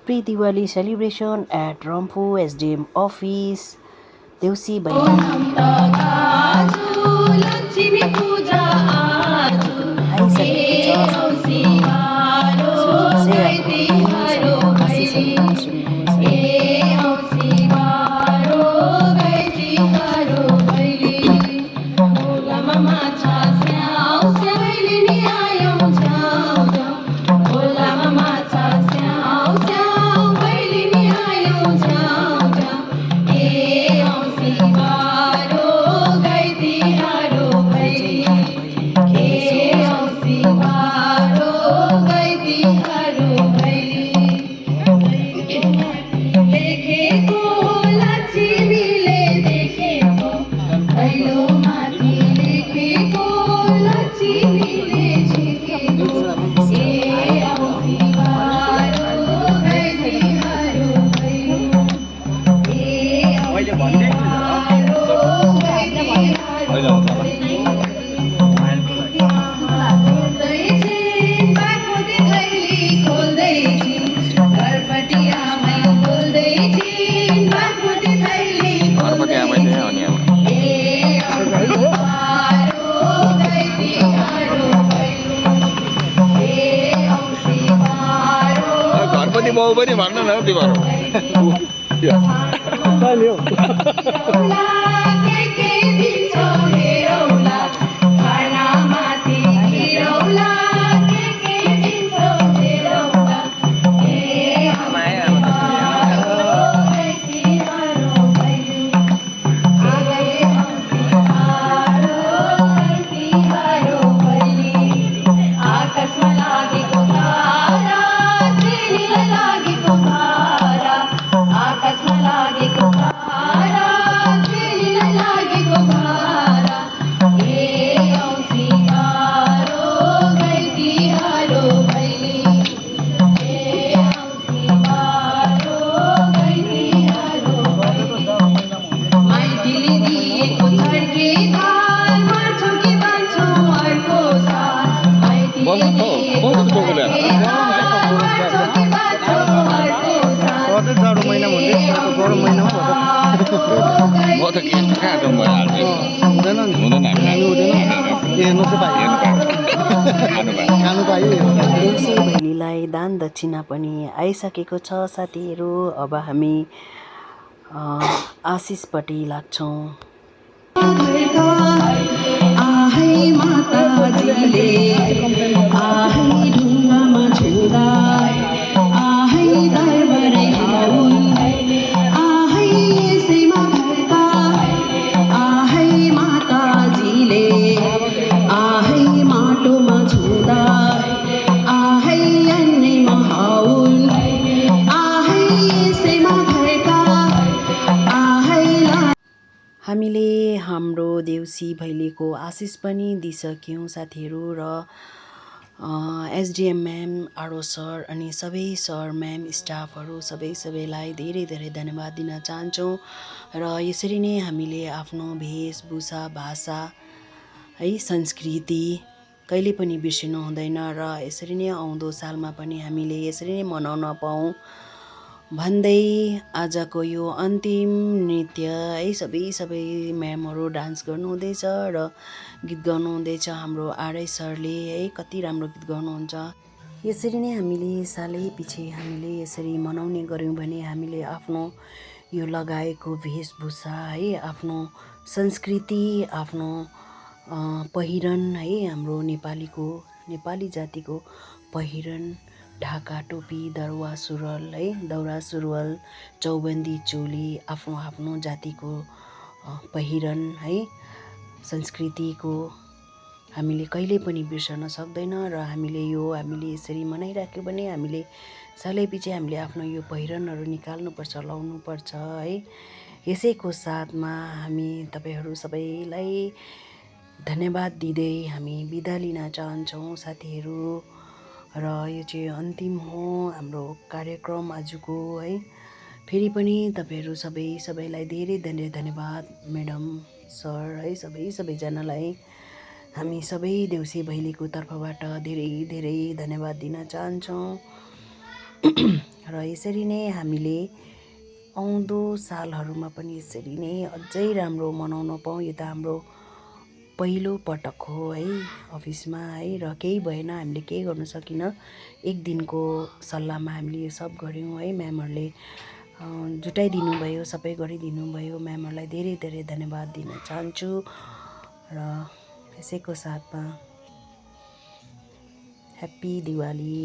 pre-Diwali celebration at Rampur SDM office. Deusi Bhaili आइसकेको छ साथीहरू। सुन्नुहोस् है, अब अन्तिमसम्म आशिषहरू पनि सुन्नुहोस् है। बाउ पनि भन्न न तिमीहरू देउसी भैलीलाई दान दक्षिणा पनि आइसकेको छ साथीहरू। अब हामी आशिषपट्टि लाग्छौँ। हामीले हाम्रो देउसी भैलीको आशिष पनि दिइसक्यौँ साथीहरू। र एसडिएम म्याम, आरओ सर अनि सबै सर म्याम स्टाफहरू सबैलाई धेरै धेरै धन्यवाद दिन चाहन्छौँ। र यसरी नै हामीले आफ्नो वेशभूषा, भाषा है, संस्कृति कहिले पनि बिर्सिनु हुँदैन। र यसरी नै आउँदो सालमा पनि हामीले यसरी नै मनाउन पाऊँ भन्दै आजको यो अन्तिम नृत्य है, सबै म्यामहरू डान्स गर्नुहुँदैछ र गीत गाउनुहुँदैछ। हाम्रो आरआई सरले है कति राम्रो गीत गाउनुहुन्छ। यसरी नै हामीले सालै पछि हामीले यसरी मनाउने गऱ्यौँ भने हामीले आफ्नो यो लगाएको वेशभूषा है, आफ्नो संस्कृति, आफ्नो पहिरन है, हाम्रो नेपाली जातिको पहिरन, ढाका टोपी, दौरा सुरुवाल, चौबन्दी चोली, आफ्नो जातिको पहिरन है, संस्कृतिको हामीले कहिले पनि बिर्सन सक्दैन। र हामीले यसरी मनाइराख्यौँ भने हामीले सालैपछि हामीले आफ्नो यो पहिरनहरू निकाल्नुपर्छ, लाउनुपर्छ है। यसैको साथमा हामी तपाईहरू सबैलाई धन्यवाद दिँदै हामी बिदा लिन चाहन्छौँ साथीहरू। र यो चाहिँ अन्तिम हो हाम्रो कार्यक्रम आजको है। फेरि पनि तपाईहरू सबैलाई धेरै धेरै धन्यवाद म्याडम, सर है, सबैजनालाई हामी सबै देउसी भैलीको तर्फबाट धेरै धेरै धन्यवाद दिन चाहन्छौँ। र यसरी नै हामीले आउँदो सालहरूमा पनि यसरी नै अझै राम्रो मनाउन पाऊँ। यो त हाम्रो पहिलो पटक हो है अफिसमा है, र केही भएन, हामीले केही गर्न सकिनँ। एक दिनको सल्लाहमा हामीले यो सब गऱ्यौँ है। म्यामहरूले जुटाइदिनु भयो, सबै गरिदिनु भयो। म्यामहरूलाई धेरै धेरै धन्यवाद दिन चाहन्छु। र यसैको साथमा ह्याप्पी दिवाली।